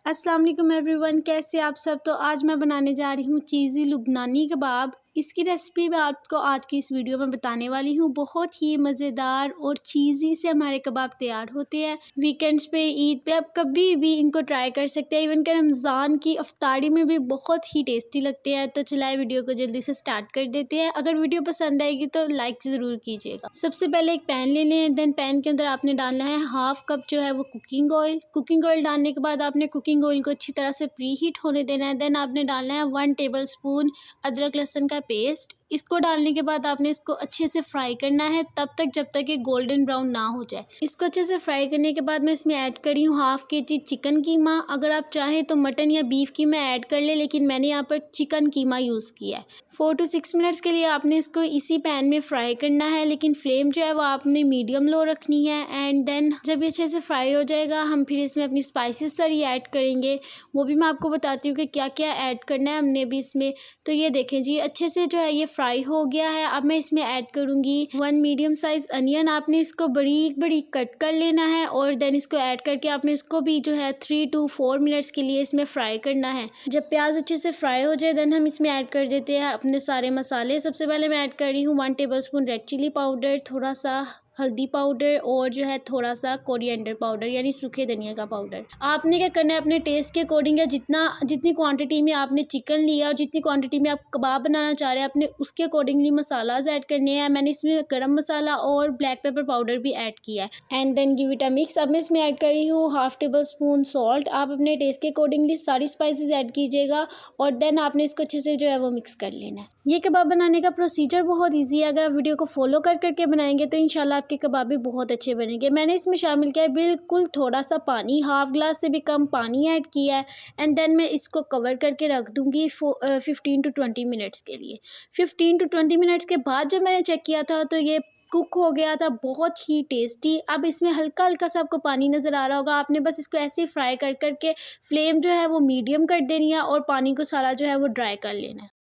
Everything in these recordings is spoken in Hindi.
अस्सलाम वालेकुम एवरीवन, कैसे आप सब। तो आज मैं बनाने जा रही हूँ चीज़ी लुबनानी कबाब। इसकी रेसिपी मैं आपको आज की इस वीडियो में बताने वाली हूँ। बहुत ही मज़ेदार और चीज़ी से हमारे कबाब तैयार होते हैं। वीकेंड्स पे, ईद पे आप कभी भी इनको ट्राई कर सकते हैं। इवन कि रमज़ान की अफ्तारी में भी बहुत ही टेस्टी लगते हैं। तो चलाए वीडियो को जल्दी से स्टार्ट कर देते हैं। अगर वीडियो पसंद आएगी तो लाइक ज़रूर कीजिएगा। सबसे पहले एक पैन ले लें। देन पैन के अंदर आपने डालना है हाफ कप जो है वो कुकिंग ऑयल। कुकिंग ऑयल डालने के बाद आपने कुकिंग ऑयल को अच्छी तरह से प्री हीट होने देना है। देन आपने डालना है 1 टेबल स्पून अदरक लहसुन का पेस्ट। इसको डालने के बाद आपने इसको अच्छे से फ्राई करना है तब तक जब तक ये गोल्डन ब्राउन ना हो जाए। इसको अच्छे से फ्राई करने के बाद मैं इसमें ऐड करी हूँ हाफ केजी चिकन कीमा। अगर आप चाहें तो मटन या बीफ कीमा ऐड कर ले, लेकिन मैंने यहाँ पर चिकन कीमा यूज़ किया है। 4 to 6 मिनट्स के लिए आपने इसको इसी पैन में फ्राई करना है, लेकिन फ्लेम जो है वो आपने मीडियम लो रखनी है। एंड देन जब ये अच्छे से फ्राई हो जाएगा हम फिर इसमें अपनी स्पाइसेस सारी ऐड करेंगे। वो भी मैं आपको बताती हूँ कि क्या क्या ऐड करना है हमने भी इसमें। तो ये देखें जी, अच्छे से जो है ये फ्राई हो गया है। अब मैं इसमें ऐड करूँगी 1 मीडियम साइज़ अनियन। आपने इसको बारीक बारीक कट कर लेना है और देन इसको ऐड करके आपने इसको भी जो है 3 to 4 मिनट्स के लिए इसमें फ्राई करना है। जब प्याज अच्छे से फ्राई हो जाए देन हम इसमें ऐड कर देते हैं अपने सारे मसाले। सबसे पहले मैं ऐड कर रही हूँ 1 tablespoon red chili powder, थोड़ा सा हल्दी पाउडर और जो है थोड़ा सा कोरिएंडर पाउडर यानी सूखे धनिया का पाउडर। आपने क्या करना है अपने टेस्ट के अकॉर्डिंग, या जितनी क्वांटिटी में आपने चिकन लिया और जितनी क्वांटिटी में आप कबाब बनाना चाह रहे हैं अपने उसके अकॉर्डिंगली मसालाज ऐड करने हैं। मैंने इसमें गरम मसाला और ब्लैक पेपर पाउडर भी ऐड किया है। And then give it a mix. अब मैं इसमें ऐड कर रही हूँ हाफ टेबल स्पून सॉल्ट। आप अपने टेस्ट के अकॉर्डिंगली सारी स्पाइसेस ऐड कीजिएगा और देन आपने इसको अच्छे से जो है वो मिक्स कर लेना है। ये कबाब बनाने का प्रोसीजर बहुत ईजी है। अगर आप वीडियो को फॉलो करके बनाएंगे तो इंशाल्लाह आपके कबाब भी बहुत अच्छे बनेंगे। मैंने इसमें शामिल किया है बिल्कुल थोड़ा सा पानी, हाफ ग्लास से भी कम पानी ऐड किया है। एंड देन मैं इसको कवर करके रख दूंगी 15 to 20 मिनट्स के लिए। 15 to 20 मिनट्स के बाद जब मैंने चेक किया था तो ये कुक हो गया था, बहुत ही टेस्टी। अब इसमें हल्का हल्का सा आपको पानी नज़र आ रहा होगा। आपने बस इसको ऐसे ही फ्राई करके फ्लेम जो है वो मीडियम कर देनी है और पानी को सारा जो है वो ड्राई कर लेना है।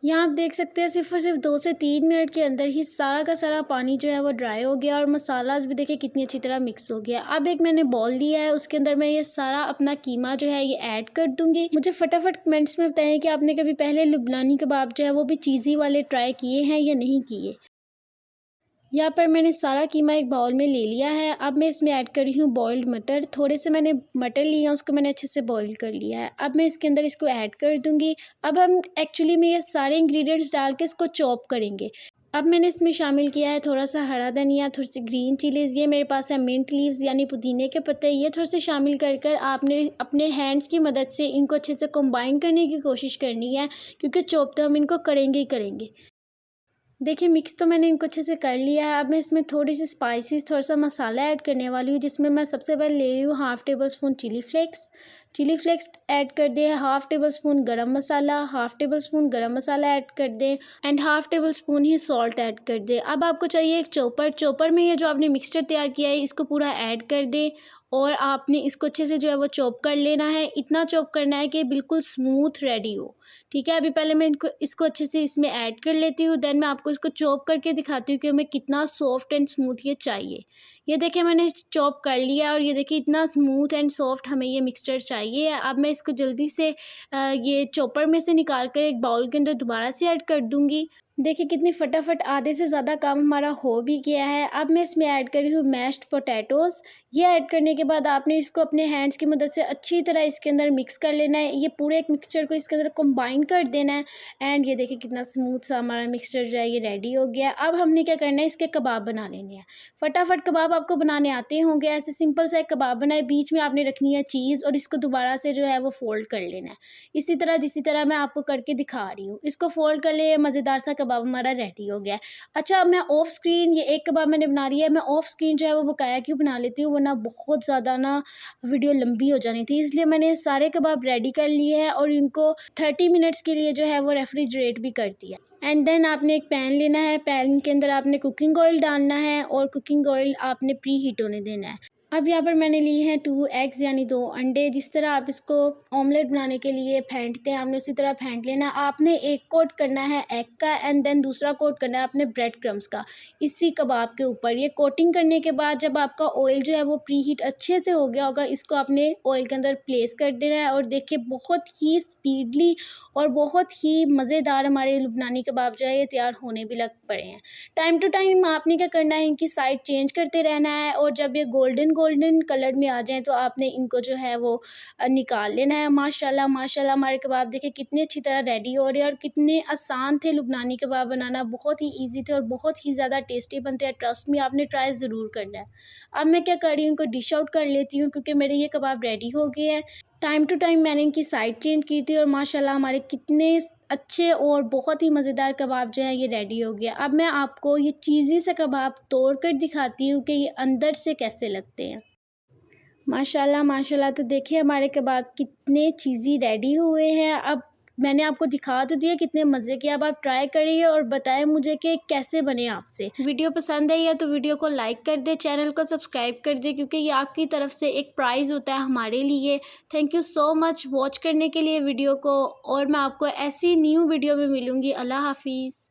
यहाँ आप देख सकते हैं सिर्फ और सिर्फ 2 से 3 मिनट के अंदर ही सारा का सारा पानी जो है वो ड्राई हो गया और मसालाज भी देखिए कितनी अच्छी तरह मिक्स हो गया। अब एक मैंने बॉल लिया है, उसके अंदर मैं ये सारा अपना कीमा जो है ये ऐड कर दूंगी। मुझे फटाफट कमेंट्स में बताएं कि आपने कभी पहले लुबनानी कबाब जो है वो भी चीज़ी वाले ट्राई किए हैं या नहीं किए। यहाँ पर मैंने सारा कीमा एक बाउल में ले लिया है। अब मैं इसमें ऐड कर रही हूँ बॉइल्ड मटर। थोड़े से मैंने मटर लिए हैं, उसको मैंने अच्छे से बॉईल कर लिया है। अब मैं इसके अंदर इसको ऐड कर दूँगी। अब हम एक्चुअली में ये सारे इंग्रेडिएंट्स डाल के इसको चॉप करेंगे। अब मैंने इसमें शामिल किया है थोड़ा सा हरा धनिया, थोड़ी सी ग्रीन चिलीज़, ये मेरे पास है मिंट लीव्स यानी पुदीने के पत्ते, ये थोड़े से शामिल कर आपने अपने हैंड्स की मदद से इनको अच्छे से कंबाइन करने की कोशिश करनी है, क्योंकि चॉप तो हम इनको करेंगे ही करेंगे। देखिए मिक्स तो मैंने इनको अच्छे से कर लिया है। अब मैं इसमें थोड़ी सी स्पाइसेस, थोड़ा सा मसाला ऐड करने वाली हूँ, जिसमें मैं सबसे पहले ले रही हूँ half tablespoon chili flakes add कर दें। हाफ टेबल स्पून गरम मसाला, हाफ टेबल स्पून गरम मसाला ऐड कर दें and half table spoon he salt add कर दें। अब आपको चाहिए एक चॉपर में ये जो आपने मिक्सचर तैयार किया है इसको पूरा ऐड कर दें और आपने इसको अच्छे से जो है वो चॉप कर लेना है। इतना चॉप करना है कि बिल्कुल स्मूथ रेडी हो। ठीक है, अभी पहले मैं इसको अच्छे से इसमें ऐड कर लेती हूँ, देन मैं आपको इसको चॉप करके दिखाती हूँ कि हमें कितना सॉफ्ट एंड स्मूथ ये चाहिए। ये देखिए मैंने चॉप कर लिया और ये देखिए इतना स्मूथ एंड सॉफ्ट हमें ये मिक्सचर चाहिए। अब मैं इसको जल्दी से ये चॉपर में से निकाल कर एक बाउल के अंदर दोबारा से ऐड कर दूँगी। देखिए कितनी फटाफट आधे से ज़्यादा काम हमारा हो भी गया है। अब मैं इसमें ऐड कर रही हूँ मैश्ड पोटैटोज़। ये ऐड करने के बाद आपने इसको अपने हैंड्स की मदद से अच्छी तरह इसके अंदर मिक्स कर लेना है। ये पूरे एक मिक्सचर को इसके अंदर कंबाइन कर देना है एंड ये देखिए कितना स्मूथ सा हमारा मिक्सचर जो है ये रेडी हो गया। अब हमने क्या करना है, इसके कबाब बना लेने हैं। फटाफट कबाब आपको बनाने आते होंगे। ऐसे सिंपल सा एक कबाब बनाए, बीच में आपने रखनी है चीज़ और इसको दोबारा से जो है वो फोल्ड कर लेना है, इसी तरह जिसी तरह मैं आपको करके दिखा रही हूँ। इसको फोल्ड कर ले, मज़ेदार सा कबाब हमारा रेडी हो गया है। अच्छा, मैं ऑफ स्क्रीन ये एक कबाब मैंने बना रही है, मैं ऑफ स्क्रीन जो है वो बकाया क्यों बना लेती हूँ, वरना बहुत ज़्यादा ना वीडियो लंबी हो जानी थी, इसलिए मैंने सारे कबाब रेडी कर लिए हैं और इनको 30 मिनट्स के लिए जो है वो रेफ्रिजरेट भी कर दिया। एंड देन आपने एक पैन लेना है, पैन के अंदर आपने कुकिंग ऑयल डालना है और कुकिंग ऑयल आपने प्री हीट होने देना है। अब यहाँ पर मैंने लिए हैं 2 एग्स यानी 2 अंडे। जिस तरह आप इसको ऑमलेट बनाने के लिए फेंटते हैं, आपने उसी तरह फेंट लेना है। आपने एक कोट करना है एग का एंड देन दूसरा कोट करना है आपने ब्रेड क्रम्स का इसी कबाब के ऊपर। ये कोटिंग करने के बाद जब आपका ऑयल जो है वो प्री हीट अच्छे से हो गया होगा, इसको आपने ऑयल के अंदर प्लेस कर देना है। और देखिए बहुत ही स्पीडली और बहुत ही मज़ेदार हमारे लुबनानी कबाब जो है ये तैयार होने भी लग पड़े हैं। टाइम टू टाइम आपने क्या करना है, इनकी साइड चेंज करते रहना है और जब ये गोल्डन गोल्डन कलर में आ जाएँ तो आपने इनको जो है वो निकाल लेना है। माशाल्लाह माशाल्लाह हमारे कबाब देखिए कितनी अच्छी तरह रेडी हो रहे हैं और कितने आसान थे लुबनानी कबाब बनाना, बहुत ही ईजी थे और बहुत ही ज़्यादा टेस्टी बनते हैं। ट्रस्ट मी, आपने ट्राई ज़रूर करना है। अब मैं क्या कर रही हूँ, इनको डिश आउट कर लेती हूँ क्योंकि मेरे ये कबाब रेडी हो गए हैं। टाइम टू टाइम मैंने इनकी साइड चेंज की थी और माशाल्लाह हमारे कितने अच्छे और बहुत ही मज़ेदार कबाब जो है ये रेडी हो गया। अब मैं आपको ये चीज़ी से कबाब तोड़ कर दिखाती हूँ कि ये अंदर से कैसे लगते हैं। माशाल्लाह माशाल्लाह, तो देखिए हमारे कबाब कितने चीज़ी रेडी हुए हैं। अब मैंने आपको दिखा तो दिया कितने मज़े के। अब आप ट्राई करिए और बताएं मुझे कि कैसे बने आपसे। वीडियो पसंद आई है तो वीडियो को लाइक कर दे, चैनल को सब्सक्राइब कर दे क्योंकि ये आपकी तरफ से एक प्राइज़ होता है हमारे लिए। Thank you so much watch करने के लिए वीडियो को, और मैं आपको ऐसी न्यू वीडियो में मिलूँगी। अल्लाह हाफिज़।